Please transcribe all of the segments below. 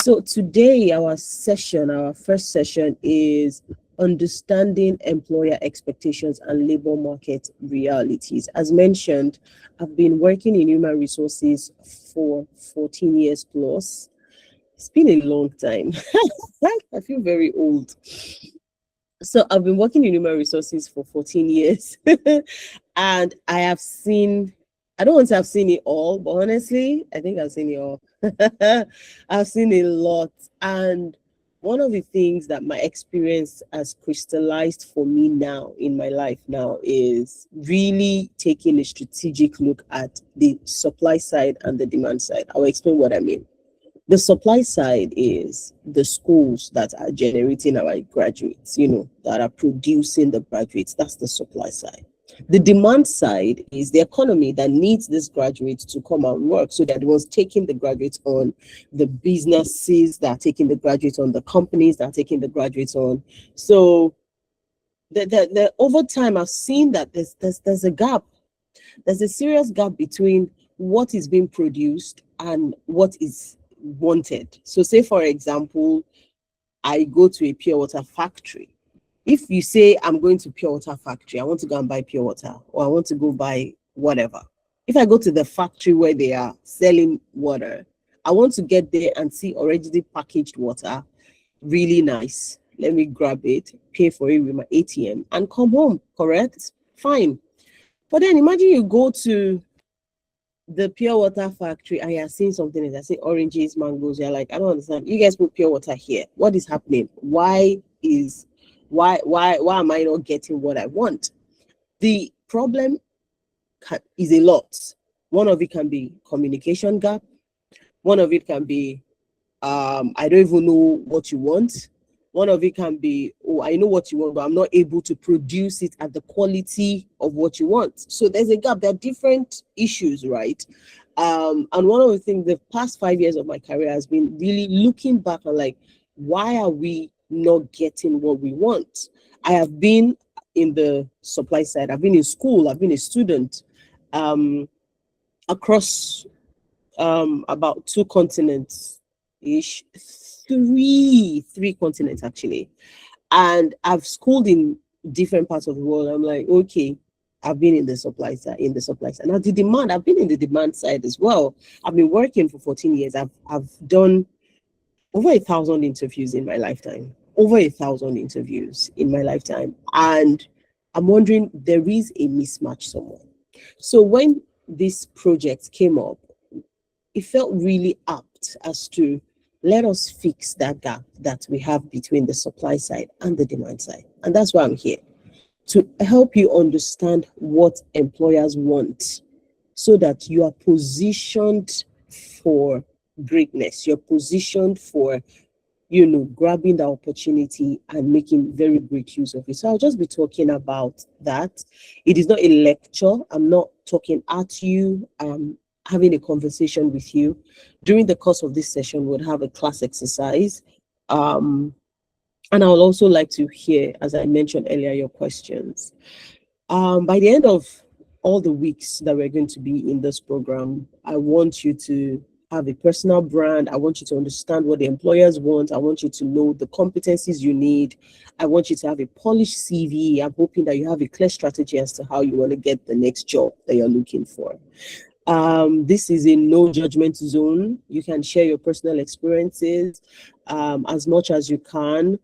So today, our first session is understanding employer expectations and labor market realities. As mentioned, I've been working in human resources for 14 years plus. It's been a long time. I feel very old. So I've been working in human resources for 14 years and I have seen, I don't want to have seen it all, but honestly, I think I've seen it all. I've seen a lot. And one of the things that my experience has crystallized for me now in my life now is really taking a strategic look at the supply side and the demand side. I'll explain what I mean. The supply side is the schools that are generating our graduates, that are producing the graduates. That's the supply side. The demand side is the economy that needs these graduates to come and work. So that was taking the graduates on, the businesses that are taking the graduates on, the companies that are taking the graduates on. So the over time, I've seen that there's a gap. There's a serious gap between what is being produced and what is wanted. So say, for example, I go to a pure water factory. If you say I'm going to pure water factory, I want to go and buy pure water, or I want to go buy whatever. If I go to the factory where they are selling water, I want to get there and see already packaged water, really nice. Let me grab it, pay for it with my ATM and come home, correct? Fine. But then imagine you go to the pure water factory and you're seeing something else. I say oranges, mangoes. You're like, I don't understand. You guys put pure water here. What is happening? Why am I not getting what I want? The problem is a lot. One of it can be communication gap. One of it can be I don't even know what you want. One of it can be, oh, I know what you want, but I'm not able to produce it at the quality of what you want. So there's a gap. There are different issues, right? And one of the things, the past 5 years of my career has been really looking back and like, why are we not getting what we want? I have been in the supply side. I've been in school. I've been a student across about 2 continents-ish. Three continents actually, and I've schooled in different parts of the world. I'm like, okay, I've been in the supply side. Now the demand, I've been in the demand side as well. I've been working for 14 years. I've done over 1,000 interviews in my lifetime. And I'm wondering, there is a mismatch somewhere. So when this project came up, it felt really apt as to let us fix that gap that we have between the supply side and the demand side. And that's why I'm here, to help you understand what employers want so that you are positioned for greatness. You're positioned for, grabbing the opportunity and making very great use of it. So I'll just be talking about that. It is not a lecture. I'm not talking at you. Having a conversation with you. During the course of this session, we'll have a class exercise. And I would also like to hear, as I mentioned earlier, your questions. By the end of all the weeks that we're going to be in this program, I want you to have a personal brand. I want you to understand what the employers want. I want you to know the competencies you need. I want you to have a polished CV. I'm hoping that you have a clear strategy as to how you want to get the next job that you're looking for. This is a no judgment zone. You can share your personal experiences as much as you can.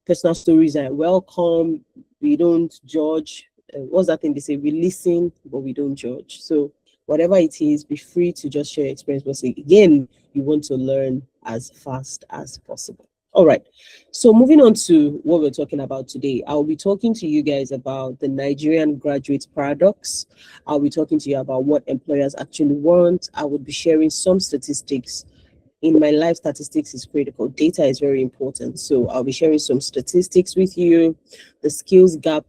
Personal stories are welcome. We don't judge. What's that thing they say? We listen, but we don't judge. So whatever it is, be free to just share your experience. But again, you want to learn as fast as possible. All right. So moving on to what we're talking about today, I'll be talking to you guys about the Nigerian graduate paradox. I'll be talking to you about what employers actually want. I will be sharing some statistics. In my life, statistics is critical. Data is very important. So I'll be sharing some statistics with you. The skills gap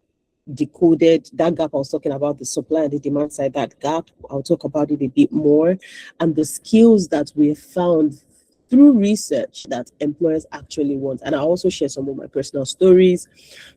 decoded, that gap I was talking about, the supply and the demand side, that gap, I'll talk about it a bit more. And the skills that we have found through research that employers actually want. And I'll also share some of my personal stories.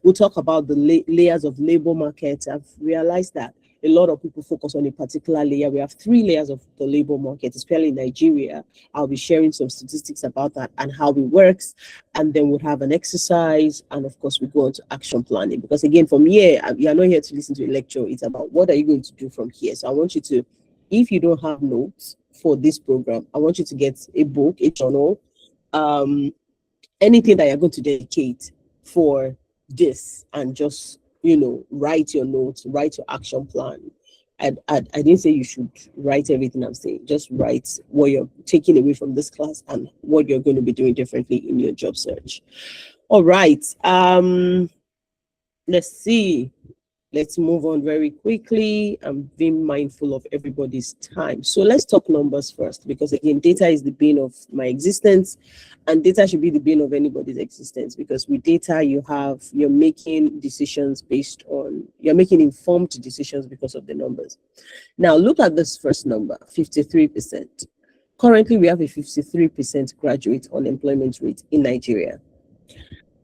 We'll talk about the layers of labor market. I've realized that a lot of people focus on a particular layer. We have 3 layers of the labor market, especially in Nigeria. I'll be sharing some statistics about that and how it works. And then we'll have an exercise. And of course, we go on to action planning. Because again, from here, you're not here to listen to a lecture. It's about what are you going to do from here. So I want you to, if you don't have notes for this program, I want you to get a book, a journal, anything that you're going to dedicate for this, and just, write your notes, write your action plan. I didn't say you should write everything I'm saying. Just write what you're taking away from this class and what you're going to be doing differently in your job search. All right. Let's see. Let's move on very quickly. I'm being mindful of everybody's time. So let's talk numbers first, because again, data is the bane of my existence, and data should be the bane of anybody's existence, because with data, you're making decisions you're making informed decisions because of the numbers. Now, look at this first number, 53%. Currently, we have a 53% graduate unemployment rate in Nigeria.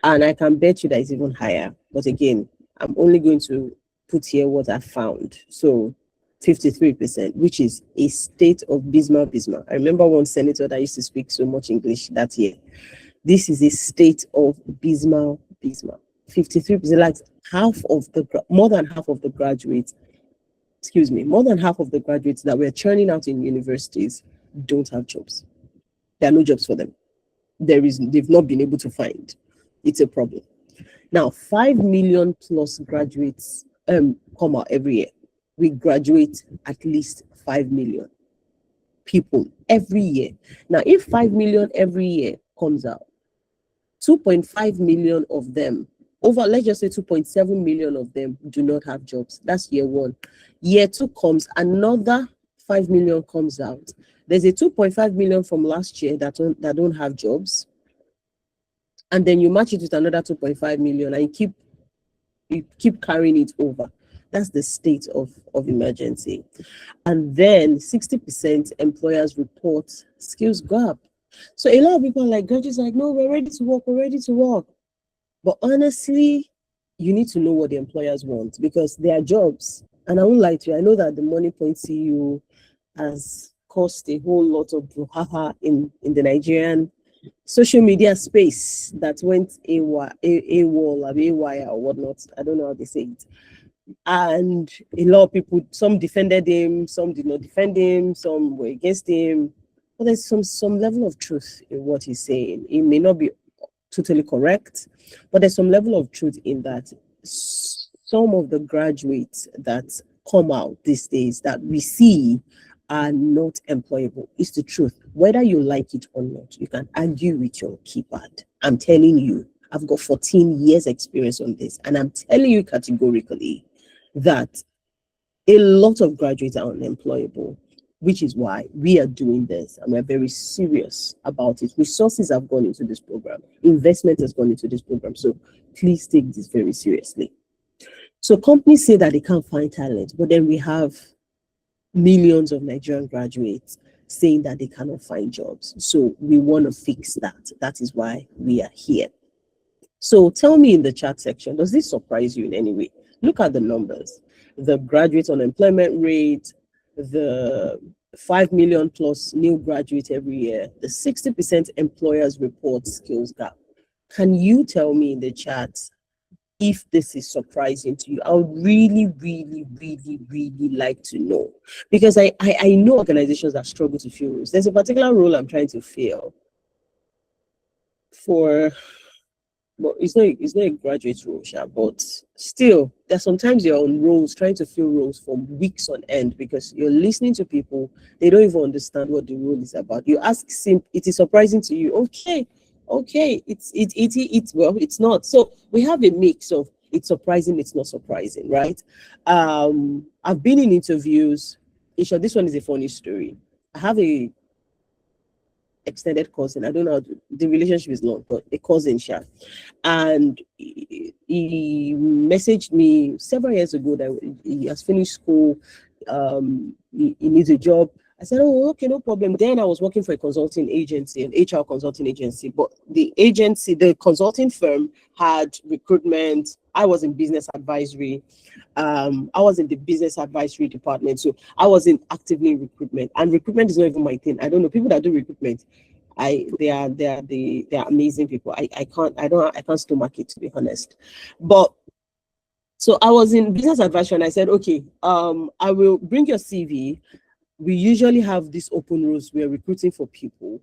And I can bet you that it's even higher. But again, I'm only going to put here what I found. So 53%, which is a state of Bismarck. I remember one senator that used to speak so much English that year. This is a state of Bismarck. 53%, like more than half of the graduates that we're churning out in universities don't have jobs. There are no jobs for them. They've not been able to find. It's a problem. Now, 5 million plus graduates come out every year. We graduate at least 5 million people every year. Now, if 5 million every year comes out, 2.5 million of them, let's just say 2.7 million of them do not have jobs. That's year one. Year two comes, another 5 million comes out. There's a 2.5 million from last year that don't have jobs. And then you match it with another 2.5 million, and you keep carrying it over. That's the state of emergency. And then 60% employers report skills gap. So a lot of people are like, graduates are like, no, we're ready to work. But honestly, you need to know what the employers want, because they are jobs. And I won't lie to you, I know that the Money Point CEO has caused a whole lot of brouhaha in the Nigerian social media space that went AWOL or whatnot. I don't know how they say it. And a lot of people, some defended him, some did not defend him, some were against him. But there's some level of truth in what he's saying. It may not be totally correct, but there's some level of truth in that. Some of the graduates that come out these days that we see are not employable. It's the truth. Whether you like it or not, you can argue with your keypad. I'm telling you, I've got 14 years experience on this, and I'm telling you categorically that a lot of graduates are unemployable, which is why we are doing this, and we're very serious about it. Resources have gone into this program. Investment has gone into this program. So please take this very seriously. So companies say that they can't find talent, but then we have millions of Nigerian graduates saying that they cannot find jobs. So we want to fix that. That is why we are here. So tell me in the chat section, does this surprise you in any way? Look at the numbers, the graduate unemployment rate, the 5 million plus new graduates every year, the 60% employers report skills gap. Can you tell me in the chat if this is surprising to you? I would really, really, really, really like to know, because I know organizations that struggle to fill roles. There's a particular role I'm trying to fill for, but it's not a graduate role, but still, there's sometimes you're on roles, trying to fill roles for weeks on end, because you're listening to people, they don't even understand what the role is about. You ask, it is surprising to you. Okay, it's not. So we have a mix of it's surprising, it's not surprising, right? I've been in interviews. Isha, this one is a funny story. I have a extended cousin. I don't know, the relationship is long, but a cousin, and he messaged me several years ago that he has finished school. He needs a job. I said, oh, okay, no problem. Then I was working for a consulting agency, an HR consulting agency, but the consulting firm had recruitment I was in business advisory. I was in the business advisory department, so I wasn't actively in recruitment. And recruitment is not even my thing. I don't know people that do recruitment. They are amazing people. I can't stomach it, to be honest. But so I was in business advisory and I said, okay, I will bring your CV. We usually have these open roles. We're recruiting for people.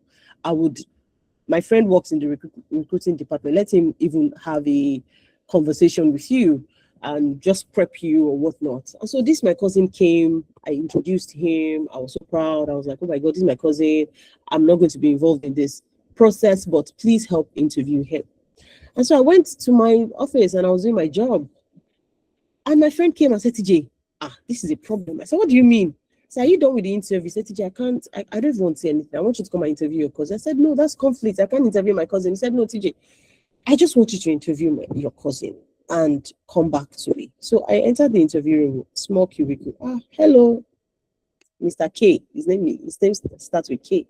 My friend works in the recruiting department. Let him even have a conversation with you and just prep you or whatnot. And so this my cousin came. I introduced him. I was so proud. I was like, oh my God, this is my cousin. I'm not going to be involved in this process, but please help interview him. And so I went to my office and I was doing my job. And my friend came and said, TJ, this is a problem. I said, what do you mean? So are you done with the interview? He said, TJ, I don't even want to say anything. I want you to come and interview your cousin. I said, no, that's conflict. I can't interview my cousin. He said, no, TJ, I just want you to interview your cousin and come back to me. So I entered the interview room, small cubicle. Hello, Mr. K. His name starts with K.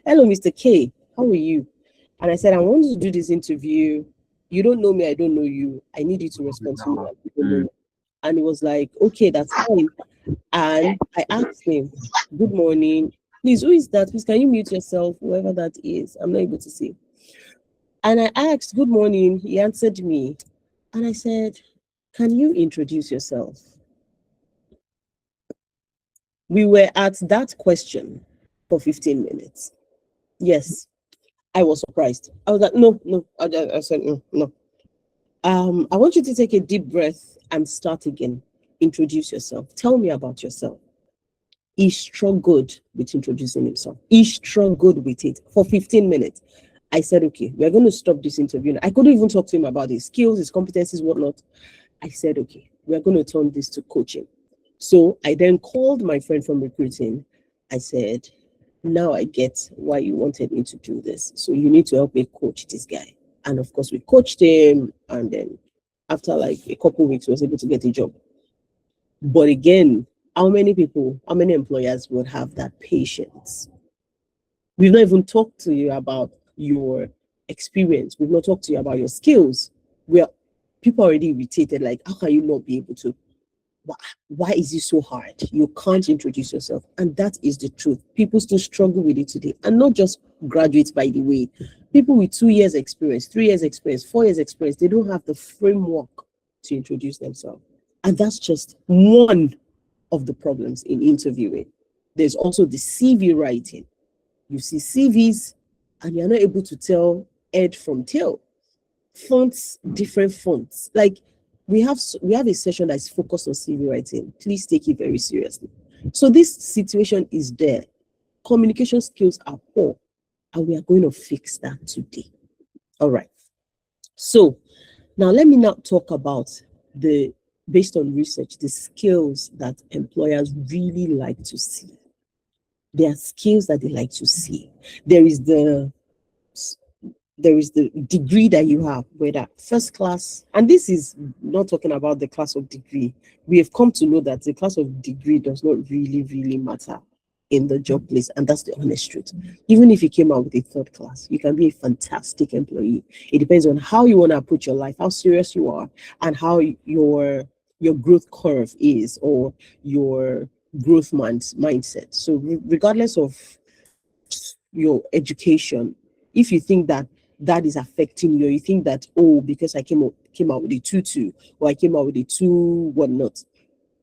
Hello, Mr. K. How are you? And I said, I want to do this interview. You don't know me. I don't know you. I need you to respond to me. And he was like, okay, that's fine. And I asked him, good morning. Please, who is that? Please, can you mute yourself? Whoever that is. I'm not able to see. And I asked, good morning. He answered me. And I said, can you introduce yourself? We were at that question for 15 minutes. Yes. I was surprised. I was like, no. I said, no. I want you to take a deep breath and start again. Introduce yourself. Tell me about yourself. He struggled with introducing himself. He struggled with it for 15 minutes. I said, okay, we're going to stop this interview. I couldn't even talk to him about his skills, his competencies, whatnot. I said, okay, we're going to turn this to coaching. So I then called my friend from recruiting. I said, now I get why you wanted me to do this. So you need to help me coach this guy. And of course, we coached him. And then after like a couple of weeks, he was able to get a job. But again, how many employers would have that patience? We've not even talked to you about your experience. We've not talked to you about your skills. People already irritated, like, how can you not be able to? Why is it so hard? You can't introduce yourself. And that is the truth. People still struggle with it today. And not just graduates, by the way. People with 2 years experience, 3 years experience, 4 years experience, they don't have the framework to introduce themselves. And that's just one of the problems in interviewing. There's also the CV writing. You see CVs and you're not able to tell head from tail. Fonts, different fonts. Like we have a session that's focused on CV writing. Please take it very seriously. So this situation is there. Communication skills are poor, and we are going to fix that today. All right. So now let me now talk about based on research, the skills that employers really like to see. There are skills that they like to see. There is the degree that you have, whether first class, and this is not talking about the class of degree. We have come to know that the class of degree does not really matter in the job place, and that's the honest truth. Even if you came out with a third class, you can be a fantastic employee. It depends on how you want to approach your life, how serious you are, and how your growth curve is, or your growth mindset. So regardless of your education, if you think that is affecting you, you think that, oh, because I came out with a 2.2 or I came out with a 2 whatnot,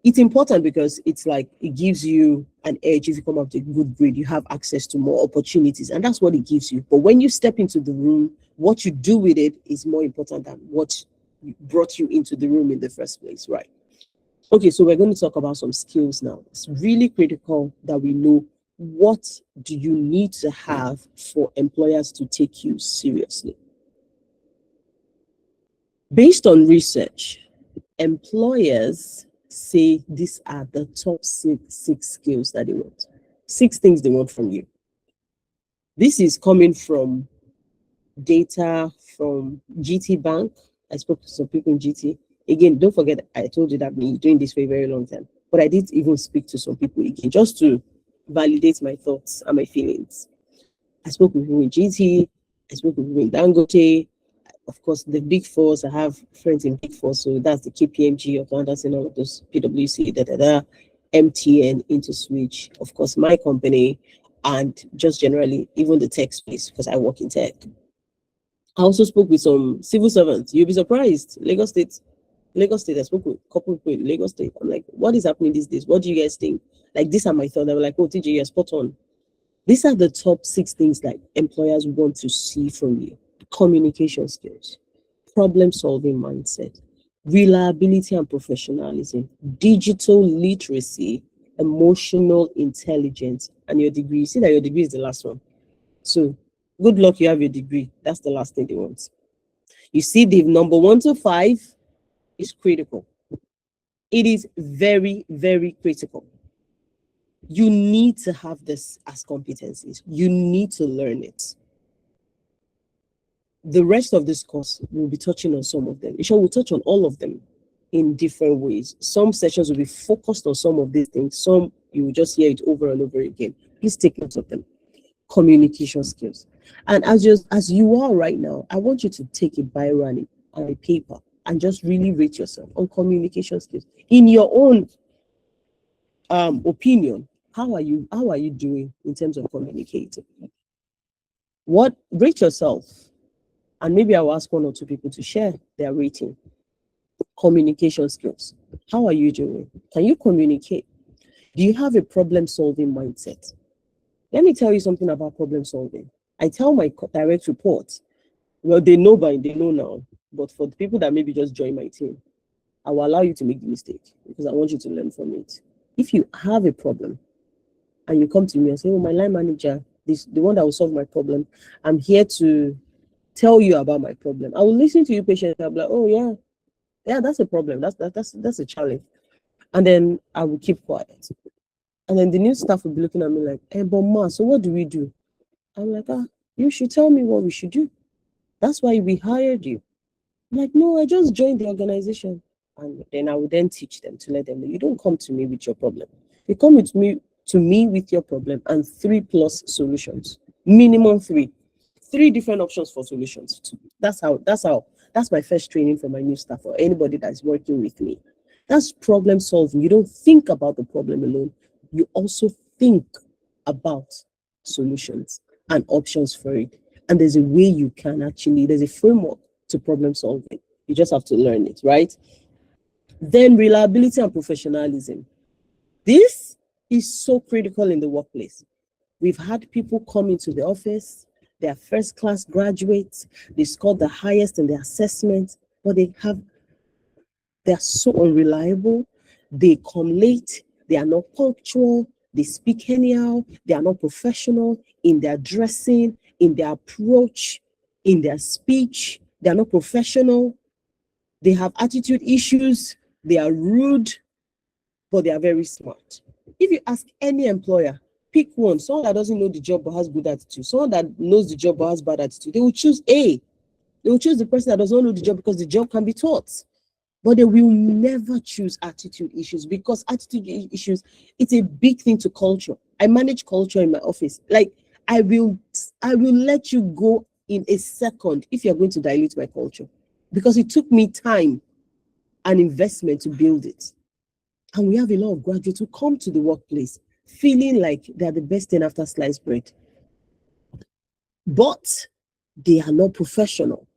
it's important because it's like it gives you an edge. If you come out with a good grade, you have access to more opportunities, and that's what it gives you. But when you step into the room, what you do with it is more important than what brought you into the room in the first place, right? Okay, so we're going to talk about some skills now. It's really critical that we know what do you need to have for employers to take you seriously. Based on research, employers say these are the top six skills that they want. 6 things they want from you. This is coming from data from GT Bank. I spoke to some people in GT. Again, don't forget, I told you that I've been doing this for a very long time. But I did even speak to some people again, just to validate my thoughts and my feelings. I spoke with people in GT. I spoke with people in Dangote. of course, the big fours. I have friends in big four, so that's the KPMG, accountants, and all of those, PwC, MTN, into Switch, of course, my company, and just generally even the tech space because I work in tech. I also spoke with some civil servants. You'll be surprised. Lagos State. I spoke with a couple of people in Lagos State. I'm like, what is happening these days? What do you guys think? Like, these are my thoughts. They were like, oh, TJ, you're spot on. These are the top 6 things that employers want to see from you: communication skills, problem solving mindset, reliability and professionalism, digital literacy, emotional intelligence, and your degree. You see that your degree is the last one. So, good luck, you have your degree. That's the last thing they want. You see, the number 1 to 5 is critical. It is very, very critical. You need to have this as competencies. You need to learn it. The rest of this course, we'll be touching on some of them. We'll touch on all of them in different ways. Some sessions will be focused on some of these things. Some you will just hear it over and over again. Please take note of them. Communication skills. And as you are right now, I want you to take a biro and a paper and just really rate yourself on communication skills. In your own opinion, how are you doing in terms of communicating? Rate yourself, and maybe I will ask 1 or 2 people to share their rating. Communication skills. How are you doing? Can you communicate? Do you have a problem solving mindset? Let me tell you something about problem solving. I tell my direct reports, well, they know now, but for the people that maybe just join my team, I will allow you to make the mistake because I want you to learn from it. If you have a problem and you come to me and say, oh, my line manager, the one that will solve my problem, I'm here to tell you about my problem. I will listen to you patiently. I'll be like, oh yeah, that's a problem. That's a challenge. And then I will keep quiet. And then the new staff will be looking at me like, hey, but ma, so what do we do? I'm like, you should tell me what we should do. That's why we hired you. I'm like, no, I just joined the organization. And then I would then teach them to let them know, you don't come to me with your problem. You come to me with your problem and 3+ solutions. Minimum 3. 3 different options for solutions. That's my first training for my new staff or anybody that's working with me. That's problem solving. You don't think about the problem alone. You also think about solutions and options for it. And there's a way you can there's a framework to problem solving. You just have to learn it, right? Then reliability and professionalism. This is so critical in the workplace. We've had people come into the office, they're first-class graduates, they scored the highest in their assessment, but they're so unreliable, they come late, they are not punctual, they speak anyhow, they are not professional in their dressing, in their approach, in their speech, they are not professional, they have attitude issues, they are rude, but they are very smart. If you ask any employer, pick one, someone that doesn't know the job but has good attitude, someone that knows the job but has bad attitude, they will choose A. They will choose the person that does not know the job because the job can be taught. But they will never choose attitude issues because attitude issues, it's a big thing to culture. I manage culture in my office. Like, I will let you go in a second if you're going to dilute my culture because it took me time and investment to build it. And we have a lot of graduates who come to the workplace feeling like they're the best thing after sliced bread. But they are not professional.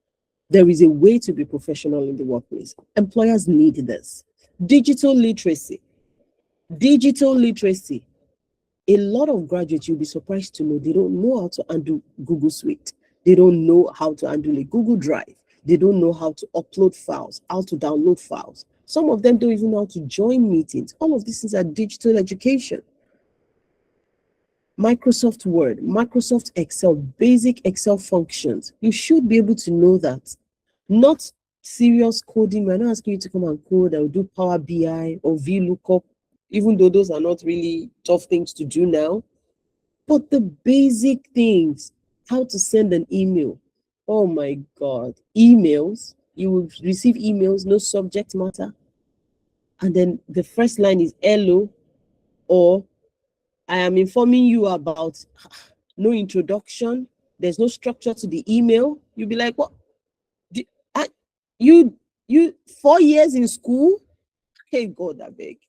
There is a way to be professional in the workplace. Employers need this. Digital literacy. Digital literacy. A lot of graduates, you'll be surprised to know, they don't know how to handle Google Suite. They don't know how to handle a Google Drive. They don't know how to upload files, how to download files. Some of them don't even know how to join meetings. All of these things are digital education. Microsoft Word, Microsoft Excel, basic Excel functions. You should be able to know that. Not serious coding. We're not asking you to come and code or do Power BI or VLOOKUP, even though those are not really tough things to do now. But the basic things, how to send an email. Oh my God, emails. You will receive emails, no subject matter. And then the first line is hello, or I am informing you about, no introduction. There's no structure to the email. You'll be like, what? You 4 years in school? Hey God, I beg.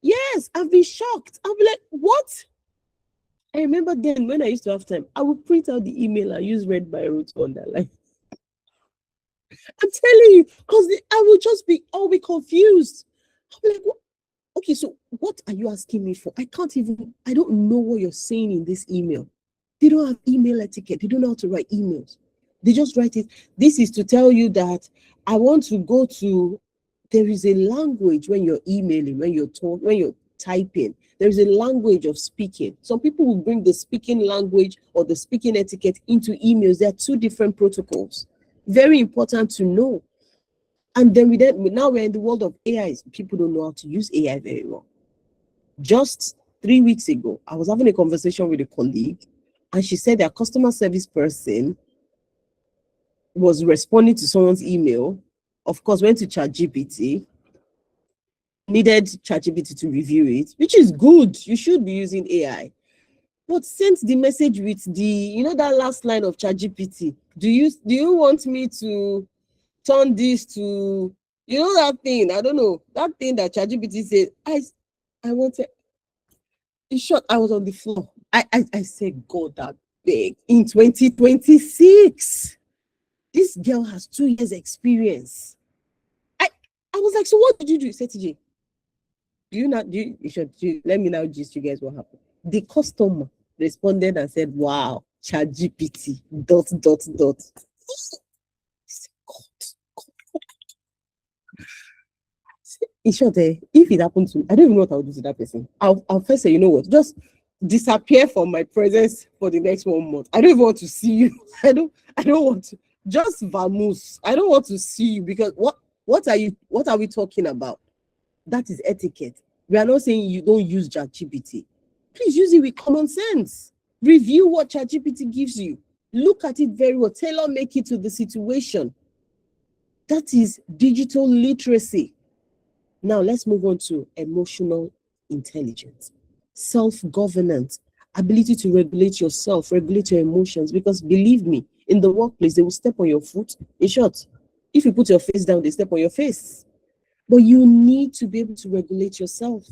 Yes, I've been shocked. I'll be like, what? I remember then when I used to have time, I would print out the email and use red biro to underline. I'm telling you, because I'll be confused. I'll be like, what? Okay, so what are you asking me for? I don't know what you're saying in this email. They don't have email etiquette. They don't know how to write emails. They just write it. This is to tell you that I want to go to, there is a language when you're emailing, when you're typing, there is a language of speaking. Some people will bring the speaking language or the speaking etiquette into emails. There are two different protocols. Very important to know. And then now we're in the world of AI. People don't know how to use AI very well. Just 3 weeks ago, I was having a conversation with a colleague, and she said their customer service person was responding to someone's email. Of course, went to ChatGPT, needed ChatGPT to review it, which is good. You should be using AI. But sent the message with that last line of ChatGPT. Do you want me to turn this to, that thing? I don't know. That thing that ChatGPT said. I wanted, in short, I was on the floor. I said, God, that big in 2026. This girl has 2 years experience. I was like, so what did you do? He said, TJ, let me now gist you guys what happened. The customer responded and said, wow, ChatGPT, ... In short, if it happened to me, I don't even know what I would do to that person. I'll first say, you know what, just disappear from my presence for the next 1 month. I don't even want to see you. I don't want to. Just vamoose. I don't want to see you, because what are we talking about? That is etiquette. We are not saying you don't use ChatGPT. Please use it with common sense. Review what ChatGPT gives you. Look at it very well. Tailor make it to the situation. That is digital literacy. Now let's move on to emotional intelligence, self-governance, ability to regulate yourself, regulate your emotions. Because believe me, in the workplace, they will step on your foot. In short, if you put your face down, they step on your face. But you need to be able to regulate yourself.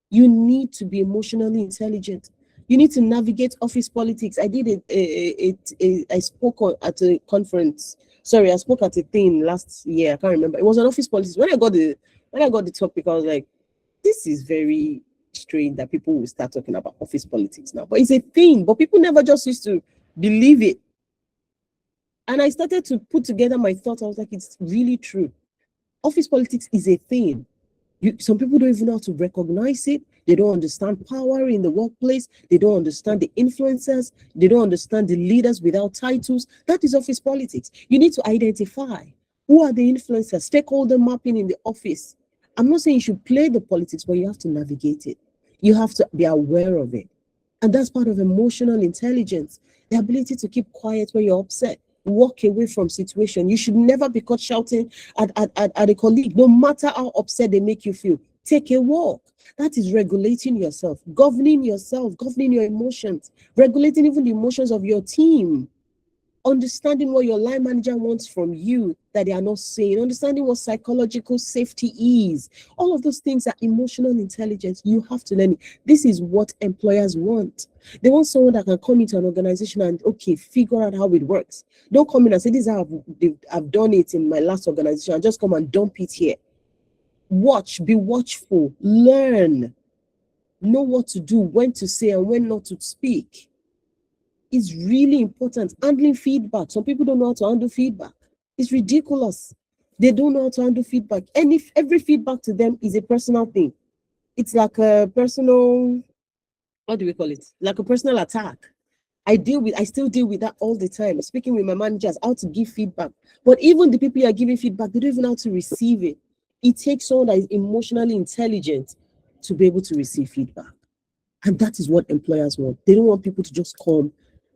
You need to be emotionally intelligent. You need to navigate office politics. I spoke at a conference. Sorry, I spoke at a thing last year. I can't remember. It was an office politics. When I got the topic, I was like, this is very strange that people will start talking about office politics now. But it's a thing. But people never just used to believe it. And I started to put together my thoughts. I was like, it's really true. Office politics is a thing. Some people don't even know how to recognize it. They don't understand power in the workplace. They don't understand the influencers. They don't understand the leaders without titles. That is office politics. You need to identify who are the influencers, stakeholder mapping in the office. I'm not saying you should play the politics, but you have to navigate it. You have to be aware of it. And that's part of emotional intelligence, the ability to keep quiet when you're upset. Walk away from situation. You should never be caught shouting at a colleague, no matter how upset they make you feel. Take a walk. That is regulating yourself, governing your emotions, regulating even the emotions of your team, understanding what your line manager wants from you that they are not saying, understanding what psychological safety is. All of those things are emotional intelligence. You have to learn it. This is what employers want. They want someone that can come into an organization and, figure out how it works. Don't come in and say, this is how I've done it in my last organization, and just come and dump it here. Be watchful, learn, know what to do, when to say and when not to speak. Is really important. Handling feedback. Some people don't know how to handle feedback. It's ridiculous. They don't know how to handle feedback. And if every feedback to them is a personal thing, it's like a personal, what do we call it? Like a personal attack. I still deal with that all the time. Speaking with my managers, how to give feedback. But even the people you are giving feedback, they don't even know how to receive it. It takes someone that is emotionally intelligent to be able to receive feedback. And that is what employers want. They don't want people to just come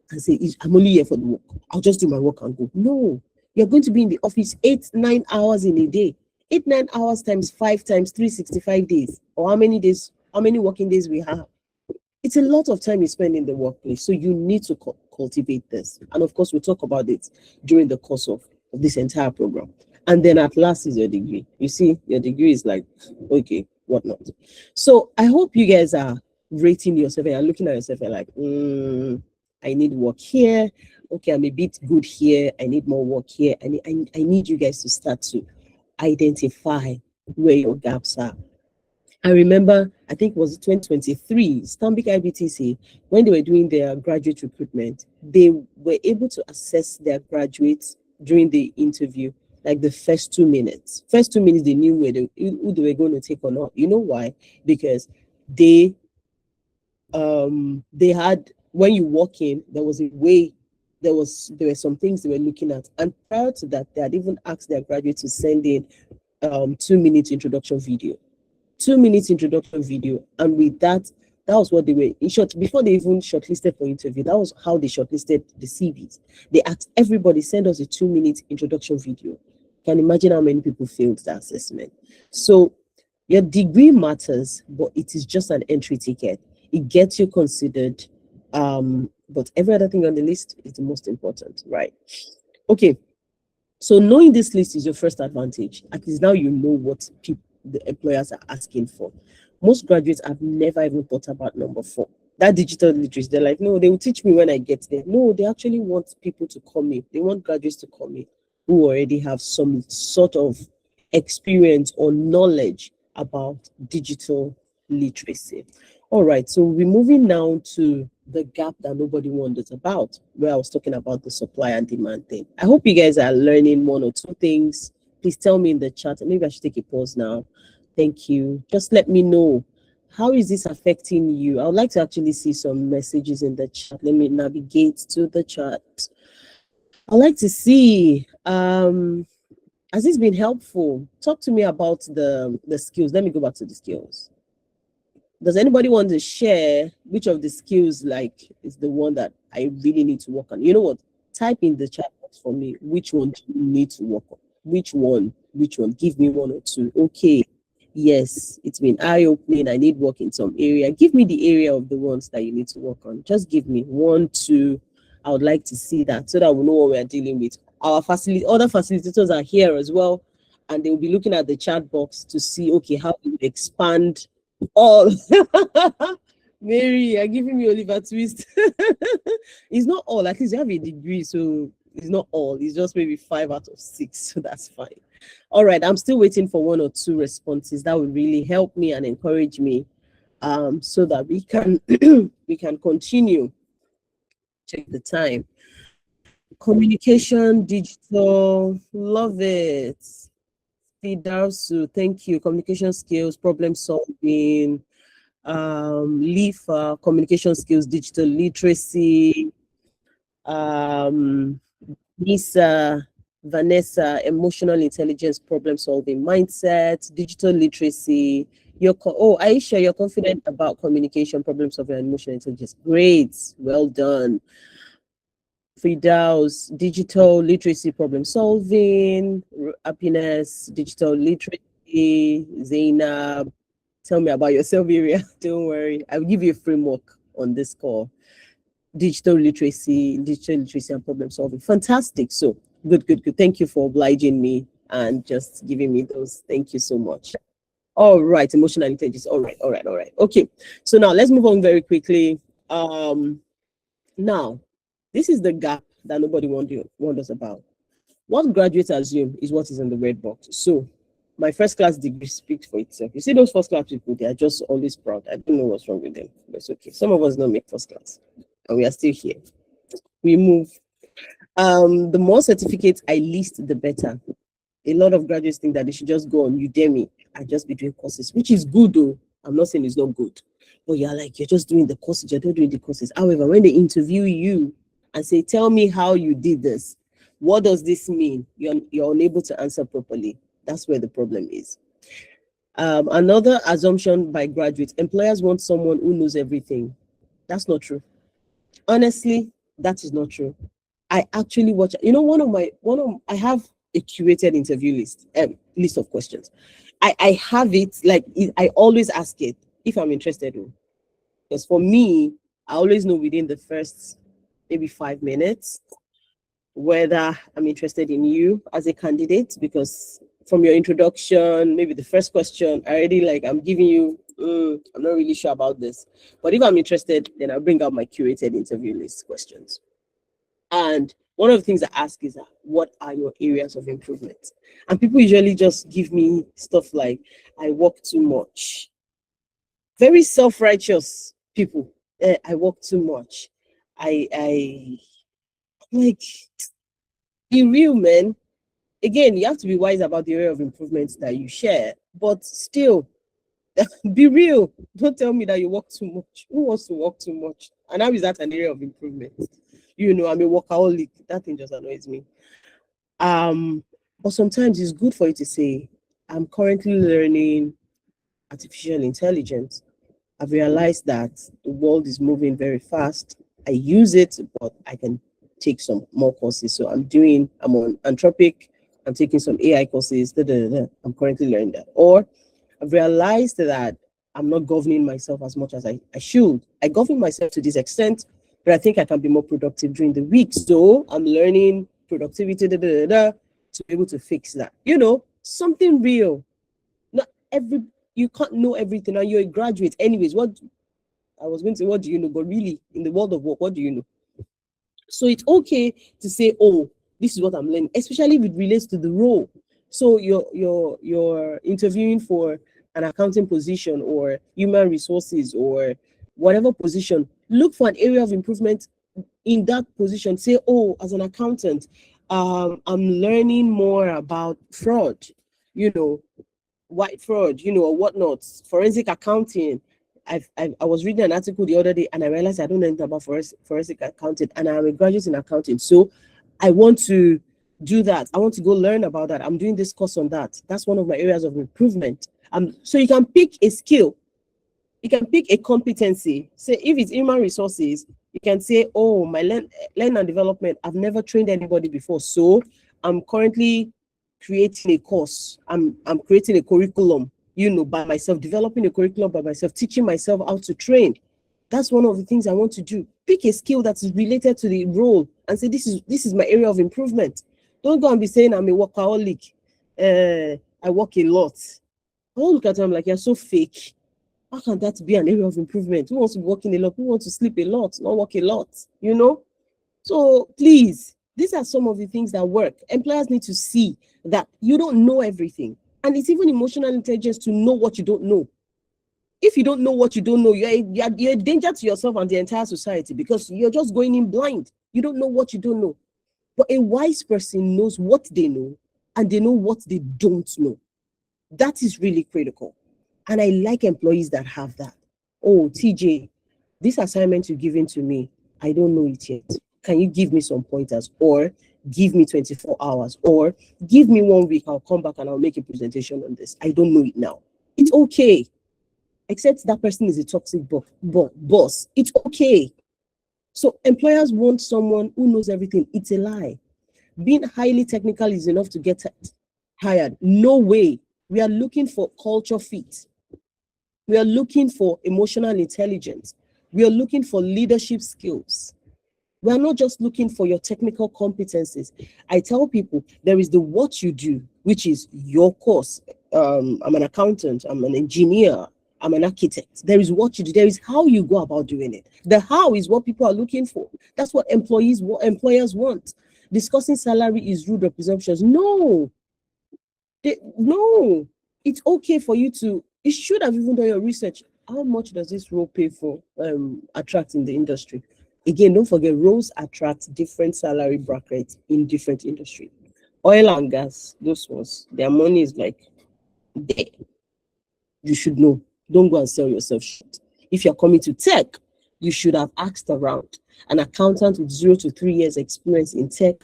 and say, I'm only here for the work. I'll just do my work and go. No, you're going to be in the office 8-9 hours in a day. 8-9 hours times 5 times 365 days. Or how many working days we have. It's a lot of time you spend in the workplace. So you need to cultivate this. And of course, we'll talk about it during the course of this entire program. And then at last is your degree. You see, your degree is like, okay, whatnot. So I hope you guys are rating yourself and you're looking at yourself and like, I need work here. Okay, I'm a bit good here. I need more work here. I need you guys to start to identify where your gaps are. I remember, I think it was 2023, Stanbic IBTC, when they were doing their graduate recruitment, they were able to assess their graduates during the interview, like the first 2 minutes. First 2 minutes, they knew who they were going to take or not. You know why? Because they they had, when you walk in, there was a way, there were some things they were looking at. And prior to that, they had even asked their graduates to send in 2 minute introduction video. 2 minutes introduction video, and with that, that was what they were in short. Before they even shortlisted for interview, that was how they shortlisted the CVs. They asked everybody, send us a 2 minute introduction video. Can imagine how many people failed that assessment. So your degree matters, but it is just an entry ticket. It gets you considered, but every other thing on the list is the most important, right? Okay, so knowing this list is your first advantage. At least now you know what the employers are asking for. Most graduates have never even thought about number 4. That digital literacy, they're like, no, they will teach me when I get there. No, they actually want people to come in. They want graduates to come in who already have some sort of experience or knowledge about digital literacy. All right, so we're moving now to the gap that nobody wonders about, where I was talking about the supply and demand thing. I hope you guys are learning one or two things. Please tell me in the chat. Maybe I should take a pause now. Thank you. Just let me know. How is this affecting you? I would like to actually see some messages in the chat. Let me navigate to the chat. I'd like to see, has this been helpful? Talk to me about the skills. Let me go back to the skills. Does anybody want to share which of the skills like is the one that I really need to work on? You know what? Type in the chat box for me. Which one do you need to work on? Which one? Which one? Give me one or two. Okay. Yes, it's been eye-opening. I need work in some area. Give me the area of the ones that you need to work on. Just give me 1, 2. I would like to see that so that we know what we're dealing with. Our other facilitators are here as well, and they will be looking at the chat box to see, okay, how we expand all. Mary, you're giving me Oliver Twist. It's not all. At least you have a degree, so it's not all. It's just maybe 5 out of 6, so that's fine. All right, I'm still waiting for 1 or 2 responses. That would really help me and encourage me, so that we can we can continue. Check the time. Communication, digital, love it. Fidarsu, thank you. Communication skills, problem solving, LIFA, communication skills, digital literacy, Nisa, Vanessa, emotional intelligence, problem solving, mindset, digital literacy. Aisha, you're confident about communication, problem solving, and emotional intelligence. Great, well done. Fridaus, digital literacy, problem solving, happiness, digital literacy. Zainab, tell me about yourself, area. Don't worry, I'll give you a framework on this call. Digital literacy, and problem solving. Fantastic. So good. Thank you for obliging me and just giving me those. Thank you so much. All right, emotional intelligence. All right. Okay. So now let's move on very quickly. Now, this is the gap that nobody wonders about. What graduates assume is what is in the red box. So my first class degree speaks for itself. You see those first class people, they are just always proud. I don't know what's wrong with them, but it's okay. Some of us don't make first class, and we are still here. We move. The more certificates I list, the better. A lot of graduates think that they should just go on Udemy and just be doing courses, which is good though. I'm not saying it's not good, but you're like, you're just doing the courses, you're not doing the courses. However, when they interview you and say, tell me how you did this, what does this mean? You're unable to answer properly. That's where the problem is. Another assumption by graduates, employers want someone who knows everything. That's not true. Honestly, that is not true. I actually watch, I have a curated interview list of questions. I have it, I always ask it if I'm interested in. Because for me, I always know within the first maybe 5 minutes, whether I'm interested in you as a candidate, because from your introduction, maybe the first question, I already like, I'm giving you, I'm not really sure about this. But if I'm interested, then I'll bring out my curated interview list questions. And one of the things I ask is, what are your areas of improvement? And people usually just give me stuff like, I work too much. Very self-righteous people. I work too much. I like, be real, man. Again, you have to be wise about the area of improvement that you share, but still, be real. Don't tell me that you work too much. Who wants to work too much? And how is that an area of improvement? You know, I'm a workaholic. That thing just annoys me. Um, but sometimes it's good for you to say, I'm currently learning artificial intelligence. I've realized that the world is moving very fast. I use it, but I can take some more courses. So I'm on Anthropic, I'm taking some AI courses. I'm currently learning that. Or I've realized that I'm not governing myself as much as I should. I govern myself to this extent, but I think I can be more productive during the week. So I'm learning productivity to be able to fix that. You know, something real. Not every You can't know everything, and you're a graduate. Anyways, what I was going to say, what do you know? But really, in the world of work, what do you know? So it's okay to say, oh, this is what I'm learning, especially if it relates to the role. So you're interviewing for an accounting position or human resources or whatever position. Look for an area of improvement in that position. Say, oh, as an accountant, I'm learning more about fraud, you know, white fraud, you know, or whatnot, forensic accounting. I was reading an article the other day and I realized I don't know anything about forensic accounting, and I'm a graduate in accounting. So I want to do that. I want to go learn about that. I'm doing this course on that. That's one of my areas of improvement. So you can pick a skill, you can pick a competency. Say if it's human resources, you can say, oh, my learn and development, I've never trained anybody before. So I'm currently creating a course. I'm creating a curriculum, you know, by myself, developing a curriculum by myself, teaching myself how to train. That's one of the things I want to do. Pick a skill that is related to the role and say, this is my area of improvement. Don't go and be saying I'm a workaholic. I work a lot. I won't look at them like, you're so fake. How can that be an area of improvement? Who wants to be working a lot? Who wants to sleep a lot, not work a lot, you know? So please, these are some of the things that work. Employers need to see that you don't know everything. And it's even emotional intelligence to know what you don't know. If you don't know what you don't know, you're a danger to yourself and the entire society, because you're just going in blind. You don't know what you don't know. But a wise person knows what they know and they know what they don't know. That is really critical. And I like employees that have that. Oh, TJ, this assignment you're giving to me, I don't know it yet. Can you give me some pointers? Or give me 24 hours? Or give me 1 week, I'll come back and I'll make a presentation on this. I don't know it now. It's okay. Except that person is a toxic boss. It's okay. So employers want someone who knows everything. It's a lie. Being highly technical is enough to get hired. No way. We are looking for culture fit. We are looking for emotional intelligence. We are looking for leadership skills. We are not just looking for your technical competencies. I tell people there is the what you do, which is your course. I'm an accountant, I'm an engineer, I'm an architect. There is what you do, there is how you go about doing it. The how is what people are looking for. That's what employers want. Discussing salary is rude or presumptuous. No, no, it's okay for you to, you should have even done your research. How much does this role pay for attract in the industry? Again, don't forget, roles attract different salary brackets in different industry. Oil and gas, those ones, their money is like there. You should know. Don't go and sell yourself short. If you're coming to tech, you should have asked around. An accountant with 0 to 3 years experience in tech,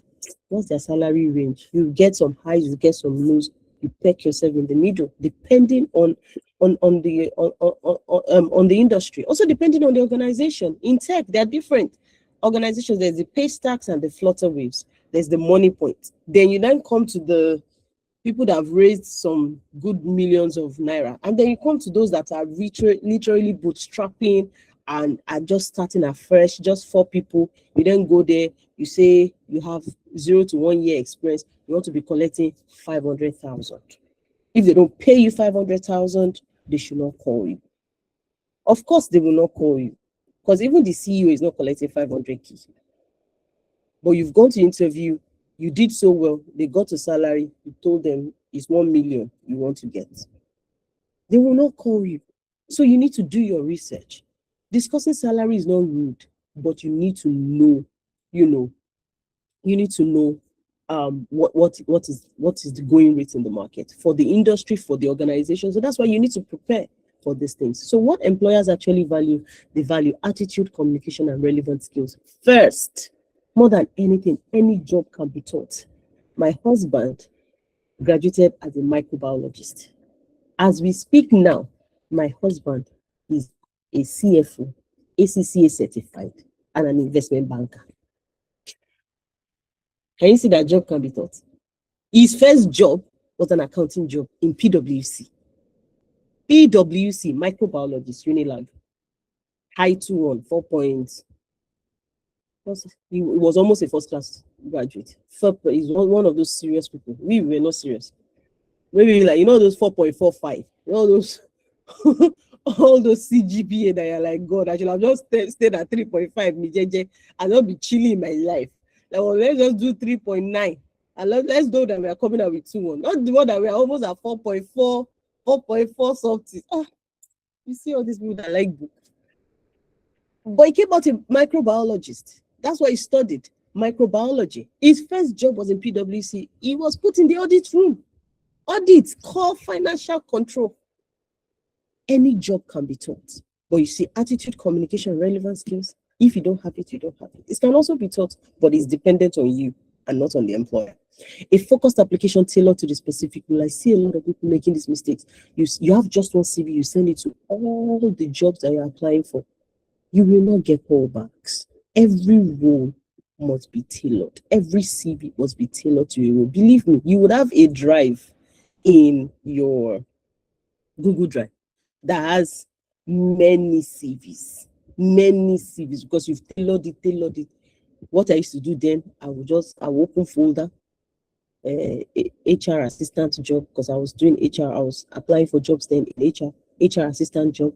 what's their salary range? You get some highs, you get some lows. You peg yourself in the middle, depending on the industry. Also depending on the organization. In tech, there are different organizations. There's the pay stacks and the flutter waves. There's the money point. Then you then come to the people that have raised some good millions of naira, and then you come to those that are literally bootstrapping and are just starting afresh, just 4 people. You then go there, you say you have 0 to 1 year experience, you want to be collecting 500,000. If they don't pay you 500,000, they should not call you. Of course, they will not call you because even the CEO is not collecting 500K. But you've gone to interview, you did so well, they got a salary, you told them it's 1 million you want to get. They will not call you. So you need to do your research. Discussing salary is not rude, but you need to know, you need to know what is the going rate in the market for the industry, for the organization. So that's why you need to prepare for these things. So what employers actually value, they value attitude, communication, and relevant skills first. More than anything, any job can be taught. My husband graduated as a microbiologist. As we speak now, my husband is a CFO, ACCA certified, and an investment banker. Can you see that job can be taught? His first job was an accounting job in PwC. PwC, microbiologist, Unilag. High 2-1, 4 points. He was almost a first class graduate. He's one of those serious people. We were not serious. Maybe like, those 4.45, those all those CGPA that you're like, God, I should have just stayed at 3.5 and not be chilling in my life. Like, well, let's just do 3.9 and let's know that we are coming out with 2-1. Not the one that we are almost at 4.4, 4.4 something. You see all these people that like books. But he came out a microbiologist. That's why he studied microbiology. His first job was in PwC. He was put in the audit room. Audit, core financial control. Any job can be taught. But you see, attitude, communication, relevant skills, if you don't have it, you don't have it. It can also be taught, but it's dependent on you and not on the employer. A focused application tailored to the specific role. I see a lot of people making these mistakes. You have just one CV, you send it to all the jobs that you're applying for. You will not get callbacks. Every role must be tailored. Every CV must be tailored to a role. Believe me, you would have a drive in your Google Drive that has many CVs because you've tailored it. What I used to do then, I would open folder, HR assistant job, because I was doing HR, I was applying for jobs then in HR assistant job,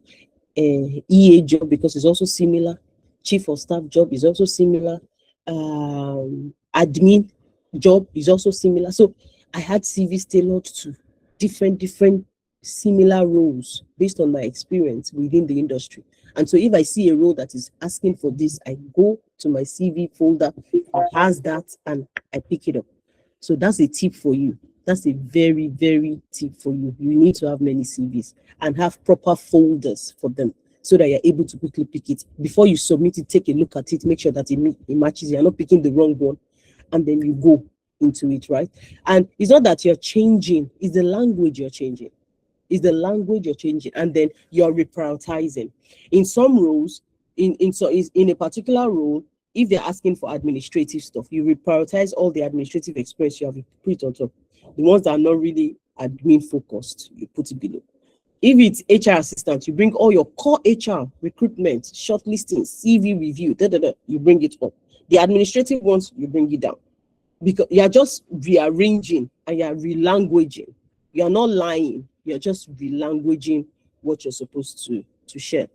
EA job, because it's also similar, chief of staff job is also similar, admin job is also similar. So I had CVs tailored to different similar roles based on my experience within the industry. And so if I see a role that is asking for this, I go to my CV folder, it has that, and I pick it up. So that's a tip for you. That's a very, very tip for you. You need to have many CVs and have proper folders for them so that you're able to quickly pick it. Before you submit it, take a look at it, make sure that it matches. You're not picking the wrong one, and then you go into it, right? And it's not that you're changing, it's the language you're changing. It's the language you're changing, and then you're reprioritizing. In some roles, in a particular role, if they're asking for administrative stuff, you reprioritize all the administrative experience you have put on top. The ones that are not really admin focused, you put it below. If it's HR assistant, you bring all your core HR, recruitment, shortlisting, CV review, you bring it up. The administrative ones, you bring it down. Because you're just rearranging and you're relanguaging. You're not lying. You're just relanguaging what you're supposed to share.